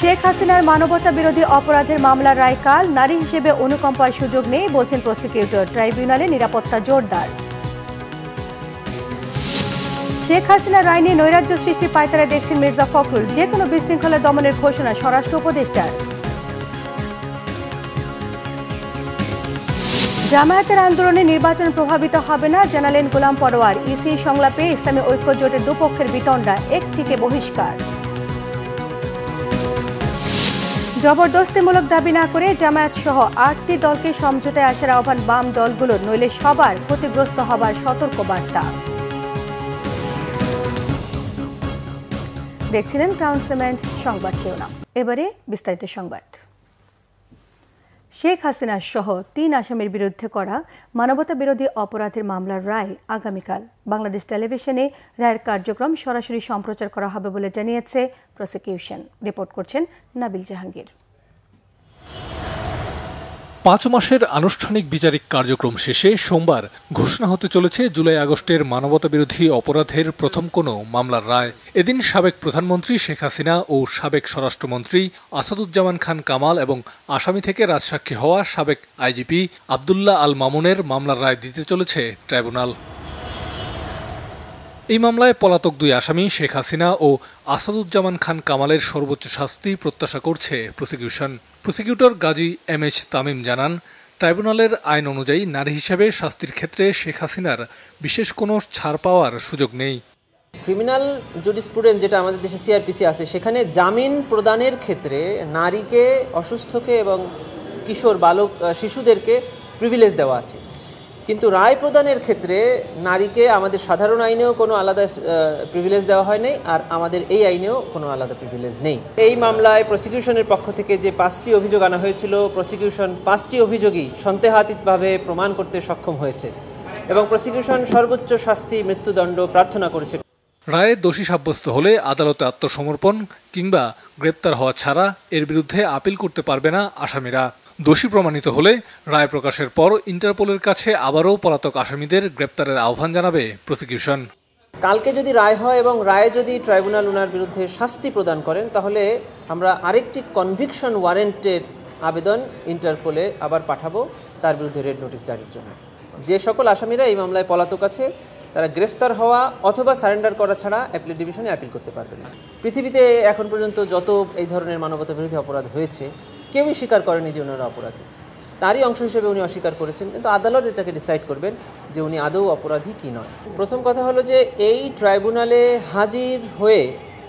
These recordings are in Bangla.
শেখ হাসিনার মানবতা বিরোধী অপরাধের মামলার রায় কাল, নারী হিসেবে অনুকম্পার সুযোগ নেই বলছেন প্রসিকিউটর। ট্রাইব্যুনালে নিরাপত্তা জোরদার। শেখ হাসিনার রায় নিয়ে নৈরাজ্য সৃষ্টির পায়তারা দেখছেন মির্জা ফখরুল। যে কোনো বিশৃঙ্খলা দমনের ঘোষণা স্বরাষ্ট্র উপদেষ্টার। জামায়াতের আন্দোলনে নির্বাচন প্রভাবিত হবে না জানালেন গোলাম পরোয়ার। ইসি সংলাপে ইসলামী ঐক্য জোটের দুপক্ষের বিতণ্ডা, একটিকে বহিষ্কার। জবরদস্তিমূলক দাবি না করে জামায়াত সহ ৮টি দলকে সমঝোতায় আসার আহ্বান বাম দলগুলোর, নইলে সবার ক্ষতিগ্রস্ত হবার সতর্ক বার্তা। দেখছিলেন ক্রাউন সিমেন্ট সংবাদ শিরোনাম। এবারে বিস্তারিত সংবাদ। শেখ হাসিনা সহ ৩ আসামির বিরুদ্ধে করা মানবতা বিরোধী অপরাধের মামলার রায় আগামীকাল বাংলাদেশ টেলিভিশনে রায়ের কার্যক্রম সরাসরি সম্প্রচার করা হবে বলে জানিয়েছে প্রসিকিউশন। রিপোর্ট করছেন নাবিল জাহাঙ্গীর। ৫ মাসের আনুষ্ঠানিক বিচারিক কার্যক্রম শেষে সোমবার ঘোষণা হতে চলেছে জুলাই আগস্টের মানবতা বিরোধী অপরাধের প্রথম কোনো মামলার রায়। এদিন সাবেক প্রধানমন্ত্রী শেখ হাসিনা ও সাবেক স্বরাষ্ট্রমন্ত্রী আসাদুজ্জামান খান কামাল এবং আসামি থেকে রাজসাক্ষী হওয়া সাবেক আইজিপি আবদুল্লাহ আল মামুনের মামলার রায় দিতে চলেছে ট্রাইব্যুনাল। এই মামলায় পলাতক 2 আসামি শেখ হাসিনা ও আসাদুজ্জামান খান কামালের সর্বোচ্চ শাস্তি প্রত্যাশা করছে prosecution. Prosecutor Gazi MH Tamim জানান, ট্রাইব্যুনালের আইন অনুযায়ী নারী হিসেবে শাস্তির ক্ষেত্রে শেখ হাসিনার বিশেষ কোনো ছাড় পাওয়ার সুযোগ নেই। ক্রিমিনাল জুডিসপ্রুডেন্স যেটা আমাদের দেশে সিআরপিসি আছে, সেখানে জামিন প্রদানের ক্ষেত্রে নারীকে, অসুস্থকে এবং কিশোর বালক শিশুদেরকে প্রিভিলেজ দেওয়া আছে, কিন্তু রায় প্রদানের ক্ষেত্রে নারীকে আমাদের সাধারণ আইনেও কোনো আলাদা প্রিভিলেজ দেওয়া হয় নাই, আর আমাদের এই আইনেও কোনো আলাদা প্রিভিলেজ নেই। এই মামলায় প্রসিকিউশনের পক্ষ থেকে যে 5টি অভিযোগ আনা হয়েছিল, প্রসিকিউশন 5টি অভিযোগই সন্দেহাতীতভাবে প্রমাণ করতে সক্ষম হয়েছে এবং প্রসিকিউশন সর্বোচ্চ শাস্তি মৃত্যুদণ্ড প্রার্থনা করেছে। রায়ে দোষী সাব্যস্ত হলে আদালতে আত্মসমর্পণ কিংবা গ্রেপ্তার হওয়া ছাড়া এর বিরুদ্ধে আপিল করতে পারবে না আসামিরা। দোষী প্রমাণিত হলে রায় প্রকাশের পর ইন্টারপোলের কাছে আবারও পলাতক আসামিদের গ্রেপ্তারের আহ্বান জানাবে প্রসিকিউশন। কালকে যদি রায় হয় এবং রায়ে যদি ট্রাইব্যুনাল ওনার বিরুদ্ধে শাস্তি প্রদান করেন, তাহলে আমরা আরেকটি কনভিকশন ওয়ারেন্টের আবেদন ইন্টারপোলে আবার পাঠাবো তার বিরুদ্ধে রেড নোটিশ জারির জন্য। যে সকল আসামিরা এই মামলায় পলাতক আছে তারা গ্রেফতার হওয়া অথবা সারেন্ডার করা ছাড়া অ্যাপিল ডিভিশনে আপিল করতে পারবেন না। পৃথিবীতে এখন পর্যন্ত যত এই ধরনের মানবতা বিরোধী অপরাধ হয়েছে, কেউই স্বীকার করেনি যে ওনারা অপরাধী। তারই অংশ হিসেবে উনি অস্বীকার করেছেন, কিন্তু আদালত এটাকে ডিসাইড করবেন যে উনি আদৌ অপরাধী কি নয়। প্রথম কথা হলো যে এই ট্রাইব্যুনালে হাজির হয়ে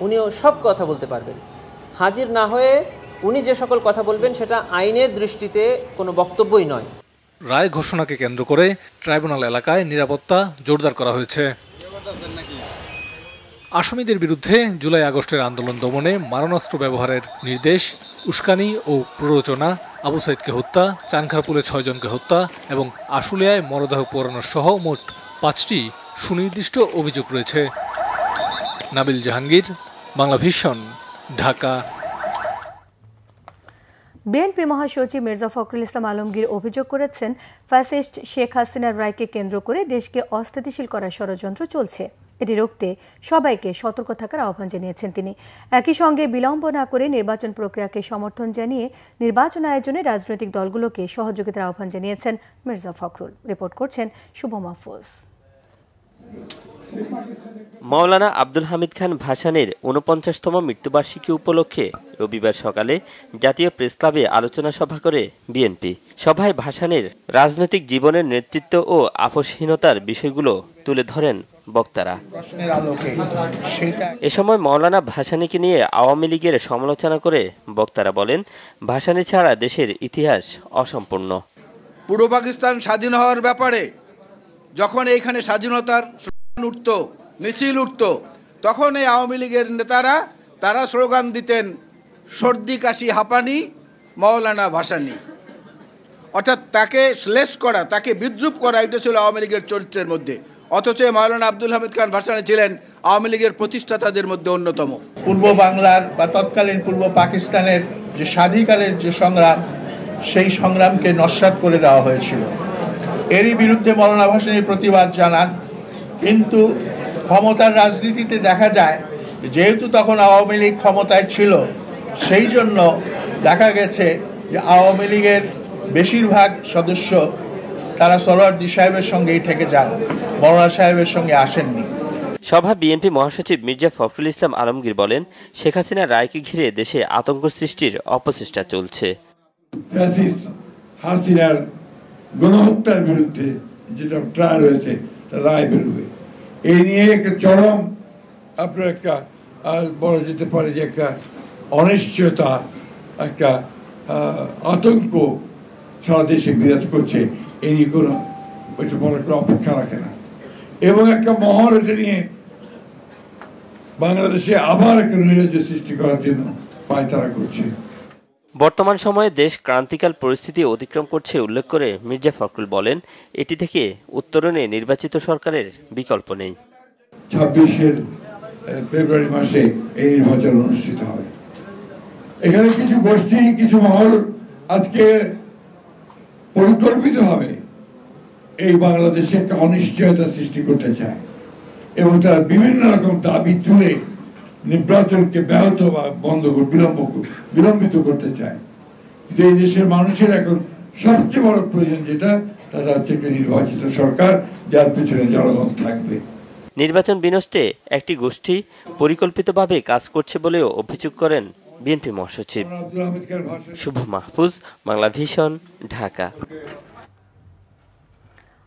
উনিও সব কথা বলতে পারবেন। হাজির না হয়ে উনি যে সকল কথা বলবেন সেটা আইনের দৃষ্টিতে কোনো বক্তব্যই নয়। রায় ঘোষণাকে কেন্দ্র করে ট্রাইব্যুনাল এলাকায় নিরাপত্তা জোরদার করা হয়েছে। আসামিদের বিরুদ্ধে জুলাই আগস্টের আন্দোলন দমনে মারণাস্ত্র ব্যবহারের নির্দেশ, উস্কানি ও প্ররোচনা, আবু সাইদকে হত্যা, চানখারপুলে 6 জনকে হত্যা এবং আশুলিয়ায় মরদেহ পোড়ানো সহ মোট 5টি সুনির্দিষ্ট অভিযোগ রয়েছে। নাবিল জাহাঙ্গীর, বাংলা ভিশন, ঢাকা। বিএনপি মহাসচিব মির্জা ফখরুল ইসলাম আলমগীর অভিযোগ করেছেন, ফ্যাসিস্ট শেখ হাসিনার রায়কে কেন্দ্র করে দেশকে অস্থিতিশীল করার ষড়যন্ত্র চলছে। এটি রুখতে সবাইকে সতর্ক থাকার আহ্বান জানিয়েছেন তিনি। একই সঙ্গে বিলম্ব না করে নির্বাচন প্রক্রিয়াকে সমর্থন জানিয়ে নির্বাচন আয়োজনে রাজনৈতিক দলগুলোকে সহযোগিতার আহ্বান জানিয়েছেন মির্জা ফখরুল। রিপোর্ট করছেন শুভ মাহফুজ। মাওলানা আব্দুল হামিদ খান ভাসানীর ৪৯তম মৃত্যুবার্ষিকী উপলক্ষে রবিবার সকালে জাতীয় প্রেসক্লাবে আলোচনা সভা করে বিএনপি। সভায় ভাসানীর রাজনৈতিক জীবনের নেতৃত্ব ও আপোষহীনতার বিষয়গুলো তুলে ধরেন বক্তারা। এ সময় মাওলানা ভাসানীকে নিয়ে আওয়ামী লীগের সমালোচনা করে বক্তারা বলেন, ভাসানী ছাড়া দেশের ইতিহাস অসম্পূর্ণ। পূর্ব পাকিস্তান স্বাধীন হওয়ার ব্যাপারে যখন এইখানে স্বাধীনতার উঠত, মিছিল উঠত, তখন এই আওয়ামী লীগের নেতারা তারা স্লোগান দিতেন, সর্দি কাশি হাঁপানি মাওলানা ভাসানী। অর্থাৎ তাকে শ্লেষ করা, তাকে বিদ্রুপ করা, এটা ছিল আওয়ামী লীগের চরিত্রের মধ্যে। অথচ মাওলানা আব্দুল হামিদ খান ভাসানী ছিলেন আওয়ামী লীগের প্রতিষ্ঠাতাদের মধ্যে অন্যতম। পূর্ব বাংলার বা তৎকালীন পূর্ব পাকিস্তানের যে স্বাধিকারের যে সংগ্রাম, সেই সংগ্রামকে নস্যাৎ করে দেওয়া হয়েছিল। এরই বিরুদ্ধে মাওলানা ভাসানী প্রতিবাদ জানান। কিন্তু ক্ষমতার রাজনীতিতে দেখা যায়, যেহেতু তখন আওয়ামী লীগ ক্ষমতায় ছিল, সেই জন্য দেখা গেছে যে আওয়ামী লীগের বেশিরভাগ সদস্য তারা সোহরাওয়ার্দী সাহেবের সঙ্গেই থেকে যান, মৌলানা সাহেবের সঙ্গে আসেননি। সভা বিএনপি মহাসচিব মির্জা ফখরুল ইসলাম আলমগীর বলেন, শেখ হাসিনার রায়কে ঘিরে দেশে আতঙ্ক সৃষ্টির অপচেষ্টা চলছে। ফ্যাসিস্ট হাসিনার গণহত্যার বিরুদ্ধে যেটা ট্রায়াল হয়েছে তার রায় বেরোবে, এই নিয়ে একটা চরম আপনার একটা বলা যেতে পারে যে একটা অনিশ্চয়তা, একটা আতঙ্ক সারা দেশে বিরাজ করছে। এই নিয়ে কোনো ওইটা বড় একটা অপেক্ষা রাখে না, এবং একটা মহল এটা নিয়ে বাংলাদেশে আবার একটা নৈরাজ্য সৃষ্টি করার জন্য পায়তারা করছে। বর্তমান সময়ে দেশ ক্রান্তিকাল পরিস্থিতি অতিক্রম করছে উল্লেখ করে মির্জা ফখরুল বলেন, এটি থেকে উত্তরণে নির্বাচিত সরকারের বিকল্প নেই। 26 ফেব্রুয়ারি মাসে এই নির্বাচন অনুষ্ঠিত হবে। এখানে কিছু গোষ্ঠী, কিছু মহল আজকে পরিকল্পিতভাবে এই বাংলাদেশে একটা অনিশ্চয়তা সৃষ্টি করতে চায়, এবং তারা বিভিন্ন রকম দাবি তুলে নির্বাচনকে ব্যাহত বা বিলম্বিত করতে চায়। কিন্তু এই দেশের মানুষের এখন সবচেয়ে বড় প্রয়োজন যেটা, তারা হচ্ছে একটা নির্বাচিত সরকার যার পেছনে জনগণ থাকবে। নির্বাচন বিনষ্টে একটি গোষ্ঠী পরিকল্পিতভাবে কাজ করছে বলেও অভিযোগ করেন বিএনপি মহাসচিব। শুভ মাহফুজ, বাংলা ভিশন, ঢাকা।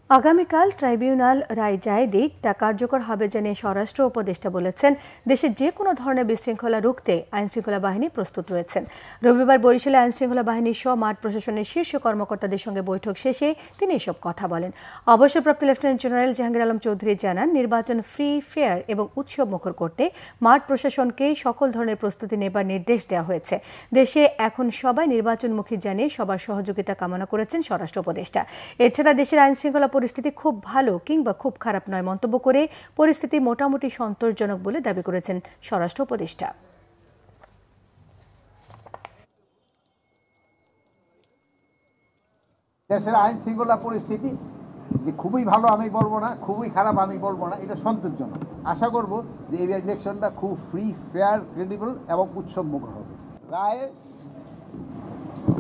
আগামীকাল ট্রাইব্যুনাল রায় যায় দিক, তা কার্যকর হবে জানিয়ে স্বরাষ্ট্র উপদেষ্টা বলেছেন, দেশের যে কোনো ধরনের বিশৃঙ্খলা রুখতে আইনশৃঙ্খলা বাহিনী প্রস্তুত রয়েছেন। রবিবার বরিশালে আইনশৃঙ্খলা বাহিনীর সহ মাঠ প্রশাসনের শীর্ষ কর্মকর্তাদের সঙ্গে বৈঠক শেষে তিনি এসব কথা বলেন। অবসরপ্রাপ্ত লেফটেন্যান্ট জেনারেল জাহাঙ্গীর আলম চৌধুরী জানান, নির্বাচন ফ্রি, ফেয়ার এবং উৎসব মুখর করতে মাঠ প্রশাসনকে সকল ধরনের প্রস্তুতি নেবার নির্দেশ দেওয়া হয়েছে। দেশে এখন সবাই নির্বাচনমুখী জানিয়ে সবার সহযোগিতা কামনা করেছেন স্বরাষ্ট্র উপদেষ্টা। এছাড়া দেশের আইনশৃঙ্খলা পরিস্থিতি খুব ভালো কিংবা খুব খারাপ নয় মন্তব্য করে পরিস্থিতি মোটামুটি সন্তোষজনক বলে দাবি করেছেন স্বরাষ্ট্র উপদেষ্টা। দেশের আইন শৃঙ্খলা পরিস্থিতি যে খুবই ভালো আমি বলবো না, খুবই খারাপ আমি বলবো না, এটা সন্তোষজনক। আশা করব যে এই ইলেকশনটা খুব ফ্রি, ফেয়ার, ক্রেডিবল এবং উৎসব মুখর হবে। রায়ে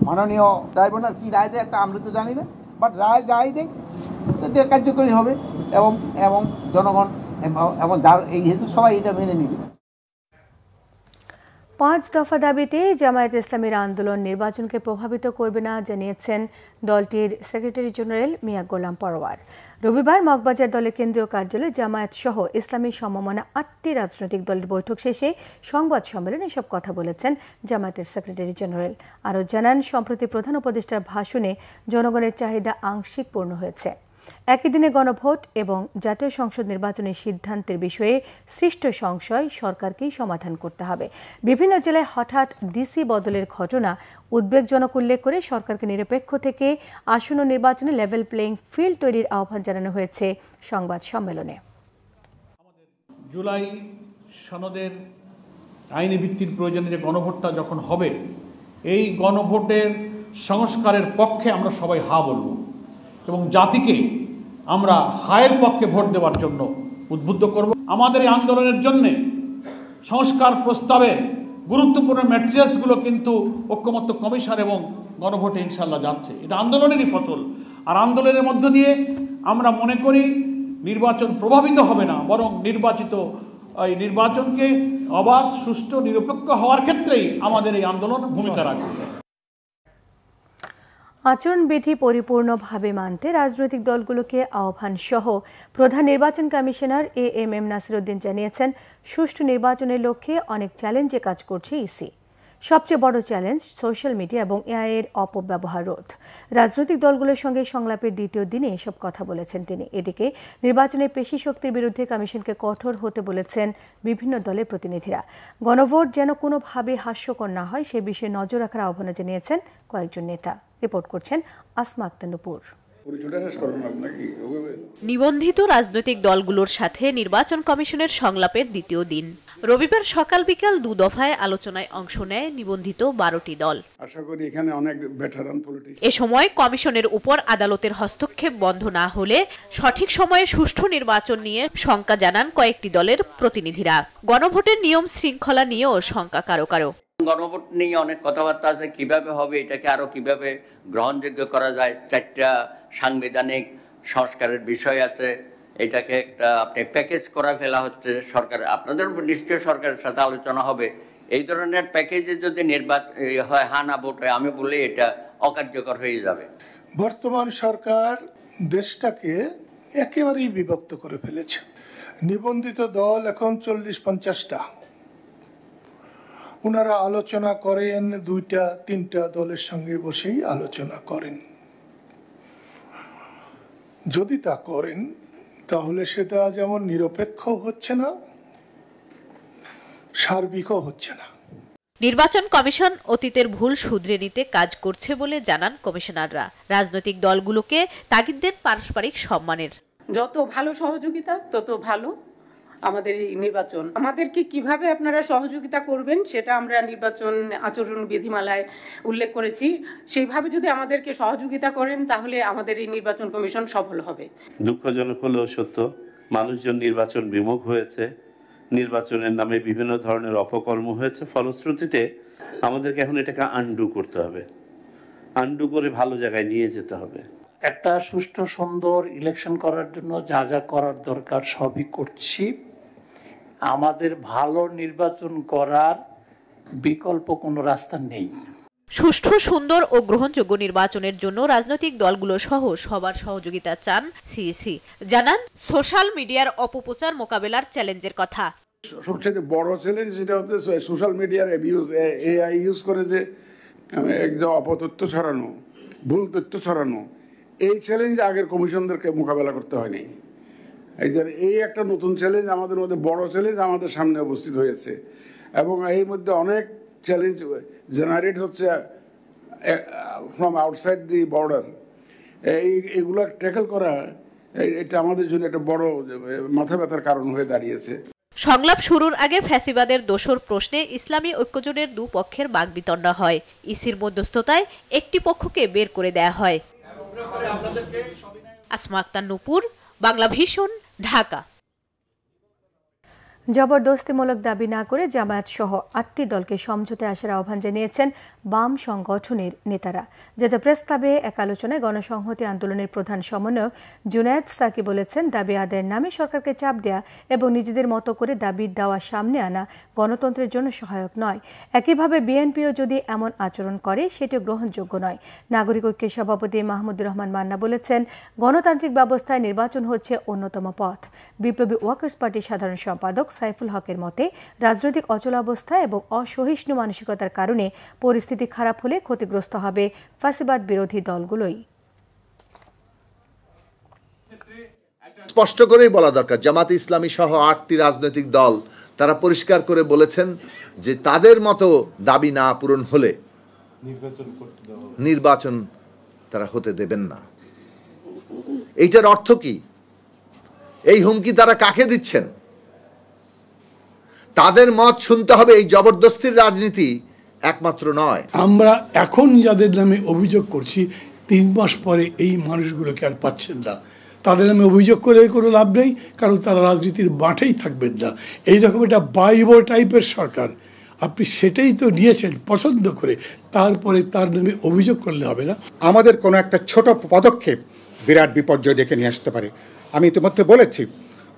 মাননীয় ট্রাইব্যুনাল কি রায় দেয় তা আমরা তো জানি না, বাট রায় যাই দেয় কার্যকরী হবে এবং জনগণ এবং এই হেতু সবাই এটা মেনে নেবে। 5 দফা দাবিতে জামায়াত ইসলামীর আন্দোলন নির্বাচনকে প্রভাবিত করবে না জানিয়েছেন দলটির সেক্রেটারি জেনারেল মিয়া গোলাম পরোয়ার। রবিবার মগবাজার দলের কেন্দ্রীয় কার্যালয়ে জামায়াত সহ ইসলামী সমমনা 8টি রাজনৈতিক দলের বৈঠক শেষে সংবাদ সম্মেলনে এসব কথা বলেছেন জামায়াতের সেক্রেটারি জেনারেল। আরও জানান, সম্প্রতি প্রধান উপদেষ্টার ভাষণে জনগণের চাহিদা আংশিক পূর্ণ হয়েছে। একই দিনে গণভোট এবং জাতীয় সংসদ নির্বাচনের সিদ্ধান্তের বিষয়ে সৃষ্ট সংশয় সরকারকেই সমাধান করতে হবে। বিভিন্ন জেলায় হঠাৎ ডিসি বদলের ঘটনা উদ্বেগজনক উল্লেখ করে সরকারকে নিরপেক্ষ থেকে আসন্ন নির্বাচনে লেভেল প্লেইং ফিল্ড তৈরির আহ্বান জানানো হয়েছে সংবাদ সম্মেলনে। জুলাই সনদের আইনি ভিত্তির প্রয়োজনে যে গণভোটটা যখন হবে, এই গণভোটের সংস্কারের পক্ষে আমরা সবাই হা বলব এবং জাতিকে আমরা হায়ের পক্ষে ভোট দেওয়ার জন্য উদ্বুদ্ধ করব। আমাদের এই আন্দোলনের জন্যে সংস্কার প্রস্তাবের গুরুত্বপূর্ণ ম্যাটেরিয়ালসগুলো কিন্তু ঐক্যমত্য কমিশন এবং গণভোটে ইনশাল্লাহ যাচ্ছে। এটা আন্দোলনেরই ফসল। আর আন্দোলনের মধ্য দিয়ে আমরা মনে করি নির্বাচন প্রভাবিত হবে না, বরং নির্বাচনকে অবাধ, সুষ্ঠু, নিরপেক্ষ হওয়ার ক্ষেত্রেই আমাদের এই আন্দোলন ভূমিকা রাখবে। আচরণবিধি পরিপূর্ণভাবে মানতে রাজনৈতিক দলগুলোকে আহ্বান সহ প্রধান নির্বাচন কমিশনার এএমএম নাসির উদ্দিন জানিয়েছেন, সুষ্ঠু নির্বাচনের লক্ষ্যে অনেক চ্যালেঞ্জে কাজ করছে ইসি। সবচেয়ে বড় চ্যালেঞ্জ সোশ্যাল মিডিয়া এবং এআই এর অপব্যবহার রোধ। রাজনৈতিক দলগুলোর সঙ্গে সংলাপের দ্বিতীয় দিনে এসব কথা বলেছেন তিনি। এদিকে নির্বাচনের পেশি শক্তির বিরুদ্ধে কমিশনকে কঠোর হতে বলেছেন বিভিন্ন দলের প্রতিনিধিরা। গণভোট যেন কোনোভাবে হাস্যকর না হয় সে বিষয়ে নজর রাখার আহ্বান জানিয়েছেন কয়েকজন নেতা। রিপোর্ট করছেন আসমা আক্তার নূপুর। নিবন্ধিত রাজনৈতিক দলগুলোর সাথে নির্বাচন কমিশনের সংলাপের দ্বিতীয় দিন রবিবার সকাল বিকাল 2 দফায় আলোচনায় অংশ নেয় নিবন্ধিত 12টি দল। আশা করি এখানে অনেক ভেটারান পলিটিশিয়ান। এ সময় কমিশনের উপর আদালতের হস্তক্ষেপ বন্ধ না হলে সঠিক সময়ে সুষ্ঠু নির্বাচন নিয়ে শঙ্কা জানান কয়েকটি দলের প্রতিনিধিরা। গণভোটের নিয়ম শৃঙ্খলা নিয়েও শঙ্কা কারো কারো। গণভোট নিয়ে অনেক কথাবার্তা আছে, কিভাবে হবে, এটাকে আরো কিভাবে গ্রহণযোগ্য করা যায়। 4টা সাংবিধানিক সংস্কারের বিষয় আছে, এটাকে একটা আপনি প্যাকেজ করা ফেলা হচ্ছে সরকার। আপনাদের নিশ্চয় সরকারের সাথে আলোচনা হবে। এই ধরনের প্যাকেজে যদি নির্বাচন হয়, হা না ভোট হয়, আমি বলি এটা অকার্যকর হয়ে যাবে। বর্তমান সরকার দেশটাকে একেবারেই বিভক্ত করে ফেলেছে। নিবন্ধিত দল এখন 40-50টা। ওনারা আলোচনা করেন 2-3টা দলের সঙ্গে বসেই আলোচনা করেন। যদি তা করেন তাহলে সেটা যেমন নিরপেক্ষ হচ্ছে না, সার্বিকও হচ্ছে না। নির্বাচন কমিশন অতীতের ভুল শুধরে নিতে কাজ করছে বলে জানান কমিশনাররা। রাজনৈতিক দলগুলোকে তাগিদ দেন পারস্পরিক সম্মানের। যত ভালো সহযোগিতা তত ভালো আমাদের এই নির্বাচন। আমাদেরকে কিভাবে আপনারা সহযোগিতা করবেন সেটা আমরা নির্বাচন আচরণ বিধিমালায় উল্লেখ করেছি। সেইভাবে যদি আমাদেরকে সহযোগিতা করেন তাহলে আমাদের এই নির্বাচন কমিশন সফল হবে। দুঃখজনক হলেও সত্য, মানুষজন নির্বাচন বিমুখ হয়েছে, নির্বাচনের নামে বিভিন্ন ধরনের অপকর্ম হয়েছে। ফলশ্রুতিতে আমাদেরকে এখন এটাকে আন্ডু করতে হবে, আন্ডু করে ভালো জায়গায় নিয়ে যেতে হবে। একটা সুষ্ঠু সুন্দর ইলেকশন করার জন্য যা যা করার দরকার সবই করছি। আমাদের ভালো নির্বাচন করার বিকল্প কোনো রাস্তা নেই। সুষ্ঠু, সুন্দর ও গ্রহণযোগ্য নির্বাচনের জন্য রাজনৈতিক দলগুলো সহ সবার সহযোগিতা চান সিইসি। জানান সোশ্যাল মিডিয়ার অপপ্রচার মোকাবেলার চ্যালেঞ্জের কথা। সবচেয়ে বড় চ্যালেঞ্জ যেটা হচ্ছে সোশ্যাল মিডিয়ার অ্যাবিউজ, এআই ইউজ করে যে একদম অপতথ্য ছড়ানো, ভুল তথ্য ছড়ানো, এই চ্যালেঞ্জ আগের কমিশনদেরকে মোকাবেলা করতে হয়নি। এই একটা নতুন চ্যালেঞ্জ আমাদের মধ্যে, বড় চ্যালেঞ্জ আমাদের সামনে উপস্থিত হয়েছে এবং এর মধ্যে অনেক চ্যালেঞ্জ জেনারেট হচ্ছে ফ্রম আউটসাইড দি বর্ডার। এইগুলো ট্যাকেল করা এটা আমাদের জন্য একটা বড় মাথা ব্যথার কারণ হয়ে দাঁড়িয়েছে। সংলাপ শুরুর আগে ফ্যাসিবাদের দোসর প্রশ্নে ইসলামী ঐক্যজোটের দুপক্ষের বাকবিতণ্ডা হয়। ইসির মধ্যস্থতায় একটি পক্ষকে বের করে দেয়া হয়। আসমা আক্তার নূপুর, বাংলা ভিশন, ঢাকা। জবরদস্তিমূলক দাবি না করে জামায়াত সহ 8টি দলকে সমঝোতায় আসার আহ্বান জানিয়েছেন বাম সংগঠনের নেতারা। যেটা প্রেস ক্লাবে এক আলোচনায় গণসংহতি আন্দোলনের প্রধান সমন্বয়ক জুনায়েদ সাকি বলেছেন, দাবি আদায়ের নামে সরকারকে চাপ দেয়া এবং নিজেদের মতো করে দাবির দাওয়া সামনে আনা গণতন্ত্রের জন্য সহায়ক নয়। একইভাবে বিএনপিও যদি এমন আচরণ করে সেটিও গ্রহণযোগ্য নয়। নাগরিক ঐক্যের সভাপতি মাহমুদুর রহমান মান্না বলেছেন, গণতান্ত্রিক ব্যবস্থায় নির্বাচন হচ্ছে অন্যতম পথ। বিপ্লবী ওয়ার্কার্স পার্টির সাধারণ সম্পাদক সাইফুল হকের মতে, রাজনৈতিক অচলাবস্থা এবং অসহিষ্ণু মানসিকতার কারণে পরিস্থিতি খারাপ হলে ক্ষতিগ্রস্ত হবে ফ্যাসিবাদ বিরোধী দলগুলোই। স্পষ্ট করেই বলা দরকার, জামাতে ইসলামী সহ 8টি রাজনৈতিক দল তারা পরিষ্কার করে বলেছেন যে তাদের মতো দাবি না পূরণ হলে নির্বাচন তারা হতে দেবেন না। এইটার অর্থ কি? এই হুমকি তারা কাকে দিচ্ছেন? তাদের মত শুনতে হবে। এই জবরদস্তির রাজনীতি একমাত্র নয়। আমরা এখন যাদের নামে অভিযোগ করছি 3 মাস পরে এই মানুষগুলোকে আর পাচ্ছেন না। তাদের নামে অভিযোগ করে কোনো লাভ নেই, কারণ তারা রাজনীতির মাঠেই থাকবেন না। এইরকম একটা বাইবো টাইপের সরকার, আপনি সেটাই তো নিয়েছেন পছন্দ করে, তারপরে তার নামে অভিযোগ করলে হবে না। আমাদের কোনো একটা ছোট পদক্ষেপ বিরাট বিপর্যয় ডেকে নিয়ে আসতে পারে। আমি ইতিমধ্যে বলেছি,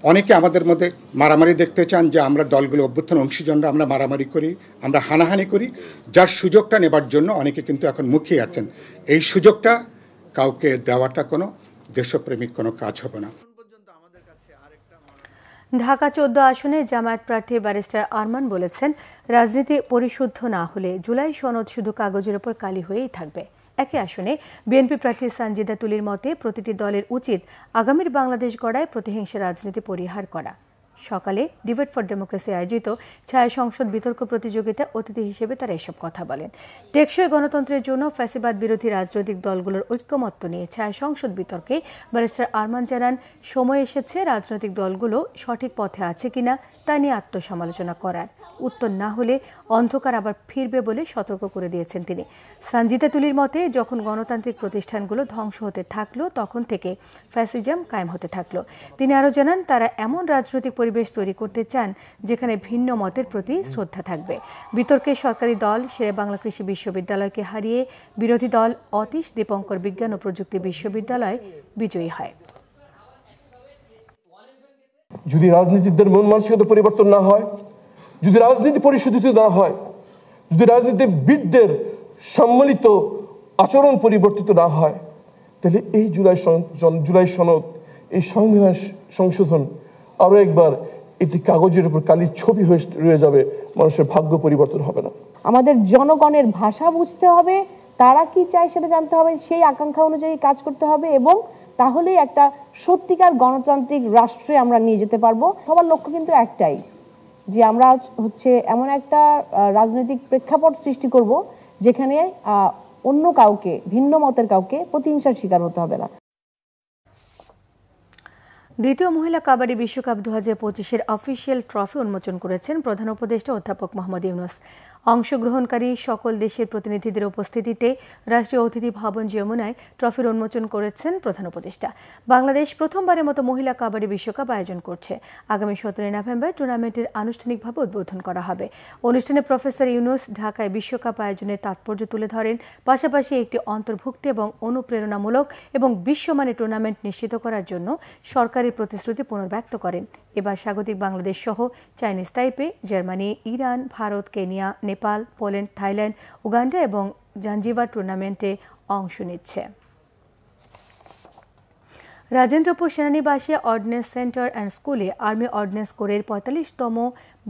অনেকে আমাদের মধ্যে মারামারি দেখতে চান, যে আমরা দলগুলো অভ্যুত্থান অংশীজনরা আমরা মারামারি করি, আমরা হানাহানি করি, যার সুযোগটা নেবার জন্য অনেকে কিন্তু এখন মুখিয়ে আছেন। এই সুযোগটা কাউকে দেওয়াটা কোনো দেশপ্রেমিক কোনো কাজ হবে না। ঢাকা 14 আসনে জামায়াত প্রার্থী ব্যারিস্টার আরমান বলেছেন, রাজনীতি পরিশুদ্ধ না হলে জুলাই সনদ শুধু কাগজের উপর কালি হয়েই থাকবে। একই আসনে বিএনপি প্রার্থী সানজিদা তুলির মতে, প্রতিটি দলের উচিত আগামীর বাংলাদেশ গড়ায় প্রতিহিংসা রাজনীতি পরিহার করা। সকালে ডিবেট ফর ডেমোক্রেসি আয়োজিত ছায়া সংসদ বিতর্ক প্রতিযোগিতায় অতিথি হিসেবে তারা এসব কথা বলেন। টেকসই গণতন্ত্রের জন্য ফ্যাসিবাদ বিরোধী রাজনৈতিক দলগুলোর ঐক্যমত্য নিয়ে ছায়া সংসদ বিতর্কে ব্যারিস্টার আরমান জানান, সময় এসেছে রাজনৈতিক দলগুলো সঠিক পথে আছে কিনা তা নিয়ে আত্মসমালোচনা করার। উত্তর না হলে অন্ধকার আবার ফিরবে বলে সতর্ক করে দিয়েছেন তিনি। সঞ্জিতা তুলির মতে, যখন গণতান্ত্রিক প্রতিষ্ঠানগুলো ধ্বংস হতে থাকলো তখন থেকে ফ্যাসিজম কায়েম হতে থাকলো। তিনি আরও জানান, তারা এমন রাজনৈতিক পরিবেশ তৈরি করতে চান যেখানে ভিন্ন মতের প্রতি শ্রদ্ধা থাকবে। বিতর্কে সরকারি দল শেরেবাংলা কৃষি বিশ্ববিদ্যালয়কে হারিয়ে বিরোধী দল অতীশ দীপঙ্কর বিজ্ঞান ও প্রযুক্তি বিশ্ববিদ্যালয় বিজয়ী হয়। যদি রাজনীতিদের মন মানসিকতা পরিবর্তন না হয়, যদি রাজনীতি পরিশোধিত না হয়, যদি রাজনীতিবিদদের সম্মিলিত আচরণ পরিবর্তিত না হয়, তাহলে এই জুলাই সনদ, এই সংবিধান সংশোধন আরো একবার এটি কাগজের উপর কালির ছবি হয়ে রয়ে যাবে, মানুষের ভাগ্য পরিবর্তন হবে না। আমাদের জনগণের ভাষা বুঝতে হবে, তারা কি চায় সেটা জানতে হবে, সেই আকাঙ্ক্ষা অনুযায়ী কাজ করতে হবে, এবং তাহলেই একটা সত্যিকার গণতান্ত্রিক রাষ্ট্রে আমরা নিয়ে যেতে পারবো। সবার লক্ষ্য কিন্তু একটাই, যে আমরা এমন একটা রাজনৈতিক প্রেক্ষাপট সৃষ্টি করব যেখানে অন্য কাউকে, ভিন্ন মতের কাউকে প্রতিহিংসার শিকার হতে হবে না। দ্বিতীয় মহিলা কাবাডি বিশ্বকাপ 2025-এর অফিসিয়াল ট্রফি উন্মোচন করেছেন প্রধান উপদেষ্টা অধ্যাপক মোহাম্মদ ইউনূস। অংশগ্রহণকারী সকল দেশের প্রতিনিধিদের উপস্থিতিতে রাষ্ট্রীয় অতিথি ভবন যমুনায় ট্রফির উন্মোচন করেছেন প্রধান উপদেষ্টা। বাংলাদেশ প্রথমবারের মতো মহিলা কাবাডি বিশ্বকাপ আয়োজন করছে। আগামী 17 নভেম্বর টুর্নামেন্টের আনুষ্ঠানিকভাবে উদ্বোধন করা হবে। অনুষ্ঠানে প্রফেসর ইউনূস ঢাকায় বিশ্বকাপ আয়োজনের তাৎপর্য তুলে ধরেন, পাশাপাশি একটি অন্তর্ভুক্তি এবং অনুপ্রেরণামূলক এবং বিশ্বমানের টুর্নামেন্ট নিশ্চিত করার জন্য সরকারের প্রতিশ্রুতি পুনর্ব্যক্ত করেন। এবার স্বাগতিক বাংলাদেশ সহ Chinese তাইপে, Germany, Iran, Bharat, Kenya, Nepal, Poland, Thailand, Uganda এবং জাঞ্জিবার টুর্নামেন্টে অংশ নিচ্ছে। রাজেন্দ্রপুর সেনানিবাসে অর্ডিন্যান্স সেন্টার অ্যান্ড স্কুলে আর্মি অর্ডিন্যান্স কোরের 45তম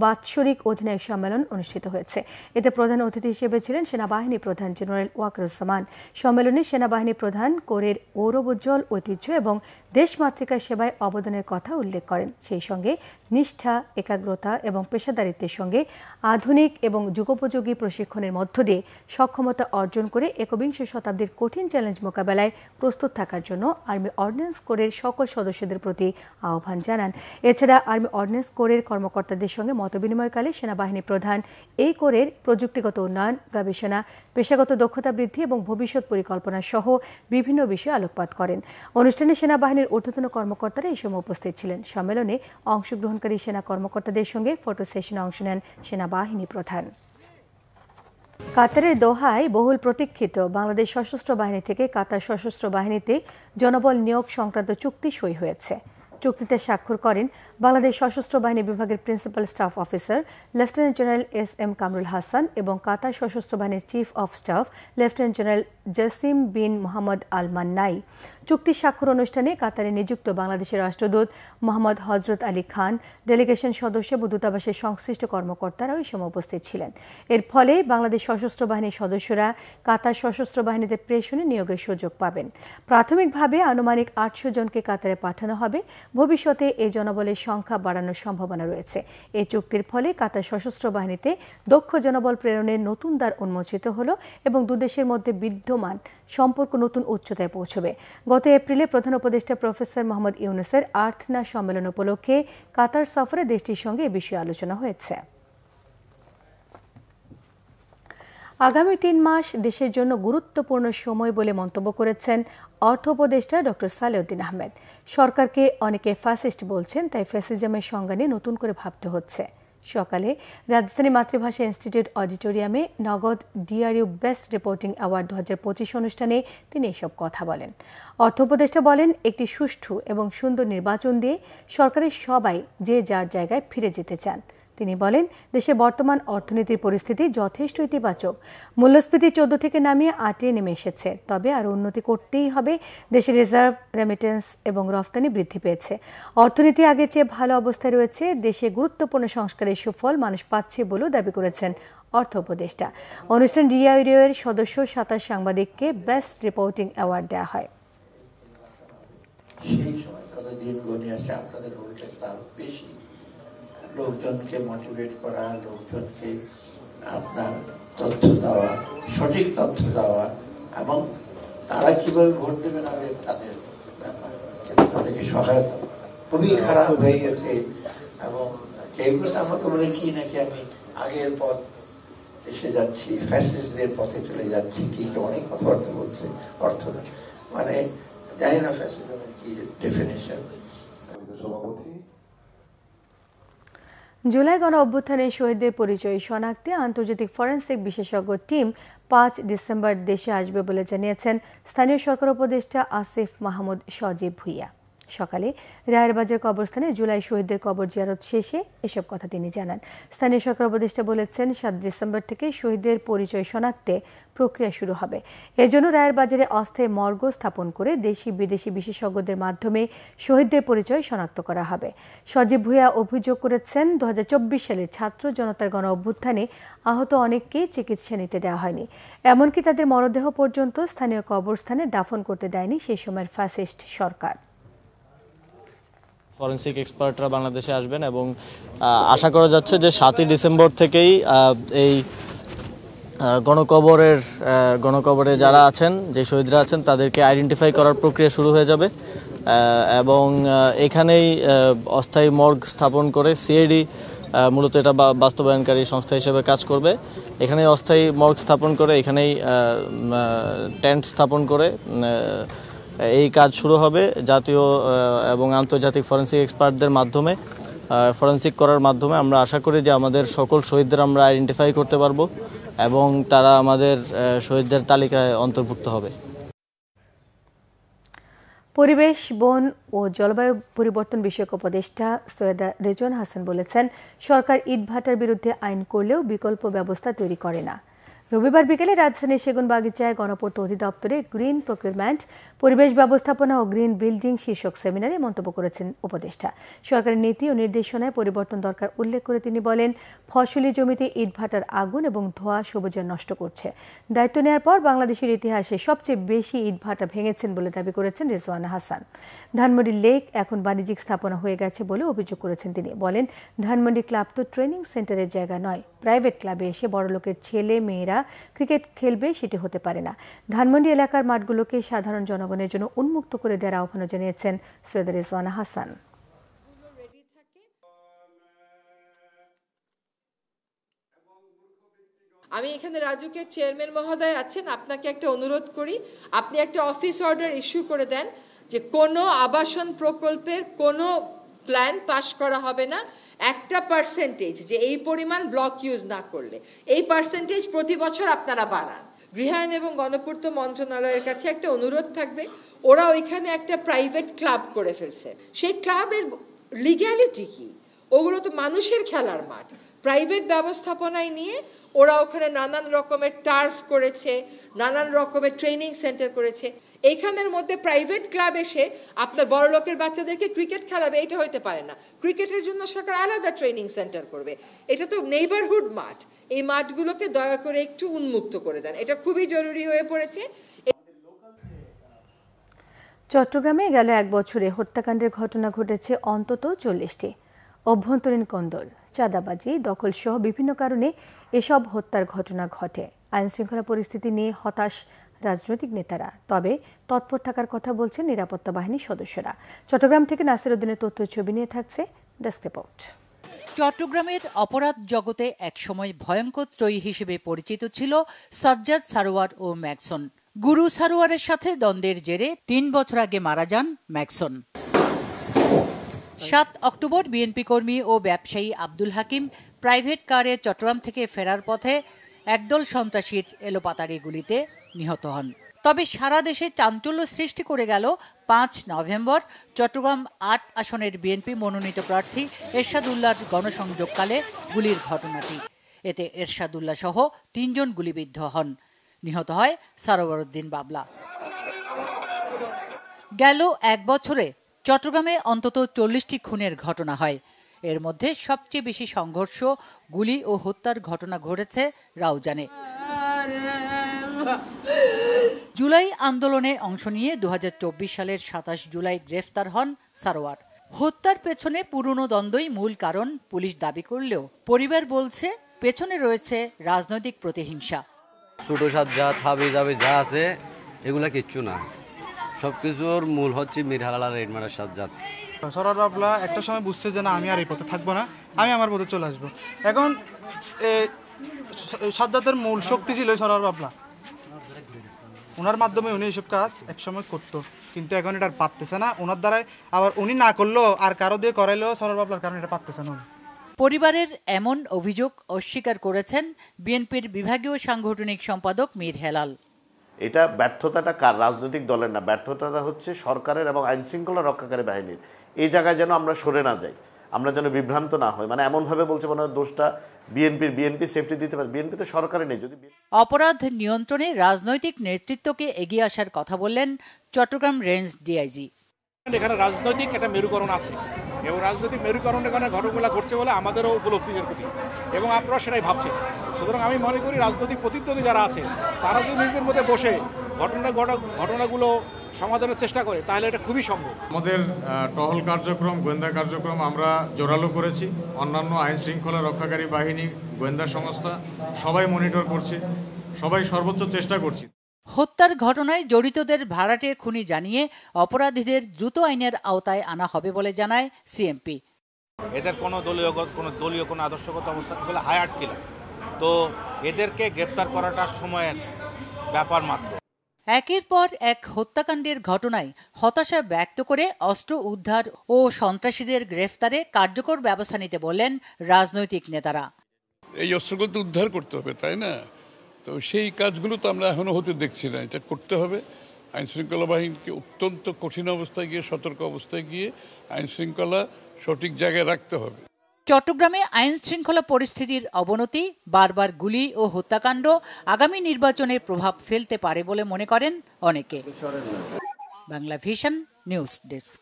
বাৎসরিক অধিনায়ক সম্মেলন অনুষ্ঠিত হয়েছে। এতে প্রধান অতিথি হিসেবে ছিলেন সেনাবাহিনী প্রধান জেনারেল ওয়াকারুজ্জামান। সম্মেলনে সেনাবাহিনী প্রধান কোরের গৌরবোজ্জ্বল ঐতিহ্য এবং দেশমাতৃকার সেবায় অবদানের কথা উল্লেখ করেন। সেই সঙ্গে নিষ্ঠা, একাগ্রতা এবং পেশাদারিত্বের সঙ্গে আধুনিক এবং যুগোপযোগী প্রশিক্ষণের মধ্য দিয়ে সক্ষমতা অর্জন করে একবিংশ শতাব্দীর কঠিন চ্যালেঞ্জ মোকাবেলায় প্রস্তুত থাকার জন্য আর্মি অর্ডিন্যান্স কোরের সকল সদস্যদের প্রতি আহ্বান জানান। এছাড়া আর্মি অর্ডিন্যান্স কোরের কর্মকর্তাদের সঙ্গে মতবিনিময়কালে সেনাবাহিনী প্রধান এই কোরের প্রযুক্তিগত উন্নয়ন, গবেষণা, পেশাগত দক্ষতা বৃদ্ধি এবং ভবিষ্যৎ পরিকল্পনা সহ বিভিন্ন বিষয়ে আলোকপাত করেন। অনুষ্ঠানে সেনাবাহিনীর ঊর্ধ্বতন কর্মকর্তারা এই সময় উপস্থিত ছিলেন। সম্মেলনে অংশগ্রহণকারী সেনা কর্মকর্তাদের সঙ্গে ফটো সেশনে অংশ নেন সেনাবাহিনী প্রধান। কাতারের দোহায় বহুল প্রতীক্ষিত বাংলাদেশ সশস্ত্র বাহিনী থেকে কাতার সশস্ত্র বাহিনীতে জনবল নিয়োগ সংক্রান্ত চুক্তি সই হয়েছে। চুক্তিতে স্বাক্ষর করেন বাংলাদেশ সশস্ত্র বাহিনী বিভাগের principal staff officer lieutenant general S M. Kamrul Hasan এবং কাতার সশস্ত্র বাহিনীর chief of staff lieutenant general Jassim bin Mohammed Al Mannai. চুক্তি স্বাক্ষর অনুষ্ঠানে কাতারে নিযুক্ত বাংলাদেশের রাষ্ট্রদূত মোহাম্মদ হজরত আলী খান, ডেলিগেশন সদস্য এবং দূতাবাসের সংশ্লিষ্ট কর্মকর্তারাও এই সময় উপস্থিত ছিলেন। এর ফলে বাংলাদেশ সশস্ত্র বাহিনীর সদস্যরা কাতার সশস্ত্র বাহিনীতে প্রেষণে নিয়োগের সুযোগ পাবেন। প্রাথমিকভাবে আনুমানিক 800 জনকে কাতারে পাঠানো হবে। ভবিষ্যতে এই জনবলের সংখ্যা বাড়ানোর সম্ভাবনা রয়েছে। এই চুক্তির ফলে কাতার সশস্ত্র বাহিনীতে দক্ষ জনবল প্রেরণের নতুন দ্বার উন্মোচিত হল এবং দুদেশের মধ্যে বিদ্যমান সম্পর্ক নতুন উচ্চতায় পৌঁছবে। গত এপ্রিলে প্রধান উপদেষ্টা প্রফেসর মোহাম্মদ ইউনূসের আর্থনা সম্মেলন উপলক্ষে কাতার সফরে দেশটির সঙ্গে এ বিষয়ে আলোচনা হয়েছে। আগামী 3 মাস দেশের জন্য গুরুত্বপূর্ণ সময় বলে মন্তব্য করেছেন অর্থ উপদেষ্টা ডক্টর সালেউদ্দিন আহমেদ। সরকারকে অনেকে ফ্যাসিস্ট বলছেন, তাই ফ্যাসিজমের সংজ্ঞা নিয়ে নতুন করে ভাবতে হচ্ছে। সকালে রাজধানী মাতৃভাষা ইনস্টিটিউট অডিটোরিয়ামে নগদ ডিআরইউ বেস্ট রিপোর্টিং অ্যাওয়ার্ড 2025 অনুষ্ঠানে তিনি এসব কথা বলেন। অর্থ উপদেষ্টা বলেন, একটি সুষ্ঠু এবং সুন্দর নির্বাচন দিয়ে সরকারের সবাই যে যার জায়গায় ফিরে যেতে চান। তিনি বলেন, দেশে বর্তমান অর্থনীতির পরিস্থিতি যথেষ্ট ইতিবাচক। মূল্যস্ফীতি 14 থেকে নামিয়ে 8-এ নেমে এসেছে। তবে আরও উন্নতি করতেই হবে। দেশের রিজার্ভ, রেমিটেন্স এবং রফতানি বৃদ্ধি পেয়েছে। অর্থনীতি আগের চেয়ে ভালো অবস্থায় রয়েছে। দেশে গুরুত্বপূর্ণ সংস্কারের সুফল মানুষ পাচ্ছে বলেও দাবি করেছেন অর্থ উপদেষ্টা। অনুষ্ঠান ডিআরইউ এর সদস্য 27 সাংবাদিককে বেস্ট রিপোর্টিং অ্যাওয়ার্ড দেওয়া হয়। সেই সময় তাদের দিন গণিয়ে আসে, আপনাদের রোলটা তার বেশি লোকজনকে মোটিভেট করা, লোকজনকে আপনার তথ্য দেওয়া, সঠিক তথ্য দেওয়া এবং তারা কিভাবে ভোট দেবেন আর তাদের ব্যাপার, কিন্তু তাদেরকে সহায়তা খুবই খারাপ হয়ে গেছে। এবং কেউ আমাকে বলে কি নাকি আমি আগের পথ এসে যাচ্ছি, ফ্যাসিস্টদের পথে চলে যাচ্ছি, কি অনেক কথাবার্তা বলছে, অর্থ মানে জানি না ফ্যাসিজমের কি ডেফিনেশন। জুলাই গণ অভ্যুত্থানে শহীদদের পরিচয় শনাক্তে আন্তর্জাতিক ফরেনসিক বিশেষজ্ঞ টিম 5 ডিসেম্বর দেশে আসবে বলে জানিয়েছেন স্থানীয় সরকার উপদেষ্টা আসিফ মাহমুদ সজীব ভুইয়া। সকালে রায়েরবাজার কবরস্থানে জুলাই শহীদদের কবর জিয়ারত শেষে এসব কথা তিনি জানান। স্থানীয় সরকার উপদেষ্টা বলেছেন 7 ডিসেম্বর থেকে শহীদদের পরিচয় শনাক্তে প্রক্রিয়া শুরু হবে। এর জন্য রায়েরবাজারে অস্থায়ী মর্গ স্থাপন করে দেশি বিদেশি বিশেষজ্ঞদের মাধ্যমে শহীদদের পরিচয় শনাক্ত করা হবে। সজীব ভুইয়া অভিযোগ করেছেন 2024 সালে ছাত্র জনতার গণ অভ্যুত্থানে আহত অনেককেই চিকিৎসা নিতে দেওয়া হয়নি, এমনকি তাদের মরদেহ পর্যন্ত স্থানীয় কবরস্থানে দাফন করতে দেয়নি সেই সময়ের ফ্যাসিস্ট সরকার। ফরেনসিক এক্সপার্টরা বাংলাদেশে আসবেন এবং আশা করা যাচ্ছে যে 7 ডিসেম্বর থেকেই এই গণকবরে যারা আছেন, যে শহীদরা আছেন, তাদেরকে আইডেন্টিফাই করার প্রক্রিয়া শুরু হয়ে যাবে এবং এখানেই অস্থায়ী মর্গ স্থাপন করে সিআইডি মূলত এটা বাস্তবায়নকারী সংস্থা হিসেবে কাজ করবে। এখানেই অস্থায়ী মর্গ স্থাপন করে, এখানেই টেন্ট স্থাপন করে এই কাজ শুরু হবে। জাতীয় এবং আন্তর্জাতিক ফরেনসিক এক্সপার্টদের মাধ্যমে ফরেনসিক করার মাধ্যমে আমরা আশা করি যে আমাদের সকল শহীদদের আমরা আইডেন্টিফাই করতে পারবো এবং তারা আমাদের শহীদদের তালিকায় অন্তর্ভুক্ত হবে। পরিবেশ, বন ও জলবায়ু পরিবর্তন বিষয়ক উপদেষ্টা সৈয়দা রেজওয়ানা হাসান বলেছেন, সরকার ইটভাটার বিরুদ্ধে আইন করলেও বিকল্প ব্যবস্থা তৈরি করে না। রবিবার বিকেলে রাজধানীর সেগুনবাগিচায় গণপূর্ত অধিদপ্তরে গ্রিন প্রকিউরমেন্ট, পরিবেশ ব্যবস্থাপনা ও গ্রিন বিল্ডিং শীর্ষক সেমিনারে মন্তব্য করেছেন উপদেষ্টা। সরকারের নীতি ও নির্দেশনায় পরিবর্তন দরকার উল্লেখ করে তিনি বলেন, ফসলি জমিতে ইটভাটার আগুন এবং ধোঁয়া সবুজায়ন নষ্ট করছে। দায়িত্ব নেওয়ার পর বাংলাদেশের ইতিহাসে সবচেয়ে বেশি ইটভাটা ভেঙেছেন বলে দাবি করেছেন রেজওয়ানা হাসান। ধানমন্ডি লেক এখন বাণিজ্যিক স্থাপনা হয়ে গেছে বলে অভিযোগ করেছেন তিনি। বলেন, ধানমন্ডি ক্লাব তো ট্রেনিং সেন্টারের জায়গা নয়, প্রাইভেট ক্লাবে এসে বড়লোকের ছেলে মেয়েরা ক্রিকেট খেলবে সেটি হতে পারে না। ধানমন্ডি এলাকার মাঠগুলোকে সাধারণ জনগণের জন্য উন্মুক্ত করে দেওয়ার আহ্বান জানিয়েছেন সৈয়দা রেজওয়ানা হাসান। আমি এখানে রাজুকের চেয়ারম্যান মহোদয় আছেন, আপনাকে একটা অনুরোধ করি, আপনি একটা অফিস অর্ডার ইস্যু করে দেন যে কোনো আবাসন প্রকল্পের কোনো প্ল্যান পাস করা হবে না, একটা পার্সেন্টেজ, যে এই পরিমাণ ব্লক ইউজ না করলে এই পার্সেন্টেজ প্রতি বছর আপনারা বাড়ান। গৃহায়ন এবং গণপূর্ত মন্ত্রণালয়ের কাছে একটা অনুরোধ থাকবে, ওরা ওইখানে একটা প্রাইভেট ক্লাব করে ফেলছে, সেই ক্লাবের লিগ্যালিটি কি? ওগুলো তো মানুষের খেলার মাঠ। প্রাইভেট ব্যবস্থাপনায় নিয়ে ওরা ওখানে নানান রকমের টার্ফ করেছে, নানান রকমের ট্রেনিং সেন্টার করেছে। এইখানের মধ্যে প্রাইভেট ক্লাব এসে আপনার বড় লোকের বাচ্চাদেরকে ক্রিকেট খেলাবে, এটা হইতে পারে না। ক্রিকেটের জন্য সরকার আলাদা ট্রেনিং সেন্টার করবে। এটা তো নেইবারহুড মাঠ, এই মাঠগুলোকে দয়া করে একটু উন্মুক্ত করে দেন, এটা খুবই জরুরি হয়ে পড়েছে। চট্টগ্রামে গেল 1 বছরে হত্যাকাণ্ডের ঘটনা ঘটেছে অন্তত 40টি। অভ্যন্তরীণ কোন্দল, চাঁদাবাজি, দখল সহ বিভিন্ন কারণে এসব হত্যার ঘটনা ঘটে। আইনশৃঙ্খলা পরিস্থিতি নিয়ে হতাশ রাজনৈতিক নেতারা, তবে তৎপর থাকার কথা বলছেন নিরাপত্তা বাহিনীর সদস্যরা। চট্টগ্রাম থেকে নাসির উদ্দিনের তথ্য ছবি নিয়ে থাকছে ডেস্ক রিপোর্ট। চট্টগ্রামের অপরাধ জগতে একসময় ভয়ঙ্কর ত্রয়ী হিসেবে পরিচিত ছিল সাজ্জাদ সারোয়ার ও ম্যাকসন। গুরু সারোয়ারের সাথে দ্বন্দ্বের জেরে 3 বছর আগে মারা যান ম্যাকসন। 7 অক্টোবর বিএনপি কর্মী ও ব্যবসায়ী আব্দুল হাকিম প্রাইভেট কারে চট্টগ্রাম থেকে ফেরার পথে একদল সন্ত্রাসীর এলোপাতাড়ি গুলিতে নিহত হন। তবে সারা দেশে চাঞ্চল্য সৃষ্টি করে গেল 5 নভেম্বর চট্টগ্রাম 8 আসনের বিএনপি মনোনীত প্রার্থী এরশাদুল্লাহর গণসংযোগকালে গুলির ঘটনাটি। এতে এরশাদুল্লাহ সহ 3 জন গুলিবিদ্ধ হন, নিহত হয় সারোয়ার উদ্দিন বাবলা। গেল 1 বছরে চট্টগ্রামে অন্তত 40টি খুনের ঘটনা হয়। এর মধ্যে সবচেয়ে বেশি সংঘর্ষ, গুলি ও হত্যার ঘটনা ঘটেছে রাউজানে। জুলাই আন্দোলনে অংশ নিয়ে 2024 সালের 27 জুলাই গ্রেফতার হন সারোয়ার। হত্যার পেছনে পুরনো দ্বন্দ্বই মূল কারণ পুলিশ দাবি করলেও পরিবার বলছে পেছনে রয়েছে রাজনৈতিক প্রতিহিংসা। ছোট সাজ্জাদ হাবি যা আছে এগুলা কিচ্ছু না, সবকিছুর মূল হচ্ছে মীর হালাল আর রেডমার্ডার সাজ্জাদ। সরার বাবলা একটা সময় বুঝছে যে না, আমি আর এই পথে থাকবো না, আমি আমার পথে চলে আসবো। এখন সাজ্জাদের মূল শক্তি ছিল সরোয়ার বাবলা। ওনার মাধ্যমে উনি এইসব কাজ একসময় করতো, কিন্তু এখন এটা পারতেছে না। ওনার দ্বারাই আবার উনি না করলেও আর কারো দিয়ে করাইলেও সরোয়ার বাবলার কারণে এটা পারতেছে না। পরিবারের এমন অভিযোগ অস্বীকার করেছেন বিএনপির বিভাগীয় সাংগঠনিক সম্পাদক মীর হেলাল। এটা ব্যর্থতাটা কার? রাজনৈতিক দলের না, ব্যর্থতাটা হচ্ছে সরকারের এবং আইন শৃঙ্খলা রক্ষাকারী বাহিনীর। এই জায়গায় যেন আমরা সরে না যাই, আমরা যেন বিভ্রান্ত না হই। মানে এমনভাবে বলছে মনে হয় দোষটা বিএনপি সেফটি দিতে পারে, বিএনপি তো সরকারে নেই। যদি অপরাধ নিয়ন্ত্রণে রাজনৈতিক নেতৃত্বকে এগিয়ে আসার কথা বললেন চট্টগ্রাম রেঞ্জ ডিআইজি। এখানে রাজনৈতিক একটা মেরুকরণ আছে এবং রাজনৈতিক মেরুকরণ এখানে ঘটনাগুলো ঘটছে বলে আমাদেরও উপলব্ধি করি এবং আপনারা সেটাই ভাবছেন। সুতরাং আমি মনে করি রাজনৈতিক প্রতিদ্বন্দ্বী যারা আছে তারা যদি নিজেদের মধ্যে বসে ঘটনাগুলো সমাধানের চেষ্টা করে তাহলে এটা খুবই সম্ভব। আমাদের টহল কার্যক্রম, গোয়েন্দা কার্যক্রম আমরা জোরালো করেছি। অন্যান্য আইন শৃঙ্খলা রক্ষাকারী বাহিনী, গোয়েন্দা সংস্থা সবাই মনিটর করছে, সবাই সর্বোচ্চ চেষ্টা করছি। হত্যার ঘটনায় জড়িতদের ভাড়াটে খুনি জানিয়ে অপরাধীদের দ্রুত আইনের আওতায় আনা হবে বলে জানায় সিএমপি। এদের কোনো দলীয় কোনো আদর্শগত অবস্থা বলে হায়ার্ড কিলার, তো এদেরকে গ্রেপ্তার করাটা সময়ের ব্যাপার মাত্র। একের পর এক হত্যাকাণ্ডের ঘটনায় হতাশা ব্যক্ত করে অস্ত্র উদ্ধার ও সন্ত্রাসীদের গ্রেফতারে কার্যকর ব্যবস্থা নিতে বললেন রাজনৈতিক নেতারা। এই অস্ত্রগুলো তো উদ্ধার করতে হবে, তাই না? তো সেই কাজগুলো তো আমরা এখনো হতে দেখছি না। এটা করতে হবে। আইন শৃঙ্খলা বাহিনীকে অত্যন্ত কঠিন অবস্থায় গিয়ে, সতর্ক অবস্থায় গিয়ে আইন শৃঙ্খলা সঠিক জায়গায় রাখতে হবে। চট্টগ্রামে আইন শৃঙ্খলা পরিস্থিতির অবনতি, বারবার গুলি ও হত্যাকাণ্ড আগামী নির্বাচনে প্রভাব ফেলতে পারে বলে মনে করেন অনেকে। Bangla vision news desk.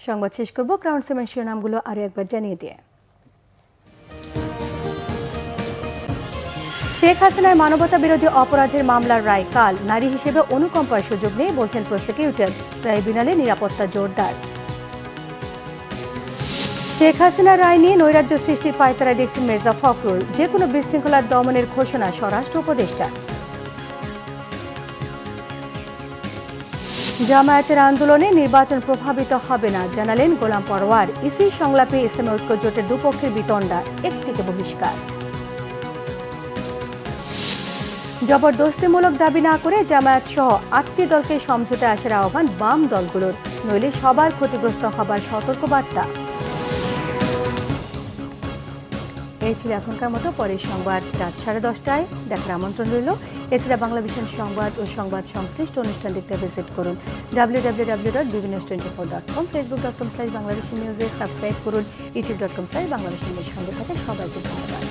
সংবাদ শেষ করব ক্রাউন সিমেন্ট শিরোনামগুলো আরো একবার জানিয়ে দিয়ে। শেখ হাসিনার মানবতা বিরোধী অপরাধের মামলার রায় কাল। নারী হিসেবে অনুকম্পার সুযোগ নেই বলছেন প্রসিকিউটর। ট্রাইব্যুনালে নিরাপত্তা জোরদার। শেখ হাসিনার রায় নিয়ে নৈরাজ্য সৃষ্টির পায়তারা দেখছেন মির্জা ফখরুল। যে কোনো বিশৃঙ্খলার দমনের ঘোষণা স্বরাষ্ট্র উপদেষ্টা। জামায়াতের আন্দোলনে নির্বাচন প্রভাবিত হবে না জানালেন গোলাম পরওয়ার। ইসি সংলাপে ইসলামী ঐক্য জোটের দুপক্ষের বিতণ্ডা, একটিকে বহিষ্কার। জবরদস্তিমূলক দাবি না করে জামায়াত সহ ৮টি দলকে সমঝোতায় আসার আহ্বান বাম দলগুলোর, নইলে সবার ক্ষতিগ্রস্ত হবার সতর্কবার্তা। এই ছিল এখনকার মতো। পরের সংবাদ রাত 10:30টায় দেখার আমন্ত্রণ রইল। এছাড়া বাংলা ভিশন সংবাদ ও সংবাদ সংশ্লিষ্ট অনুষ্ঠান দেখতে ভিজিট করুন www.bbnews24.com, facebook.com/bangladeshinews, সাবস্ক্রাইব করুন youtube.com/bangladeshinews। সঙ্গে থাকেন সবাইকে ধন্যবাদ।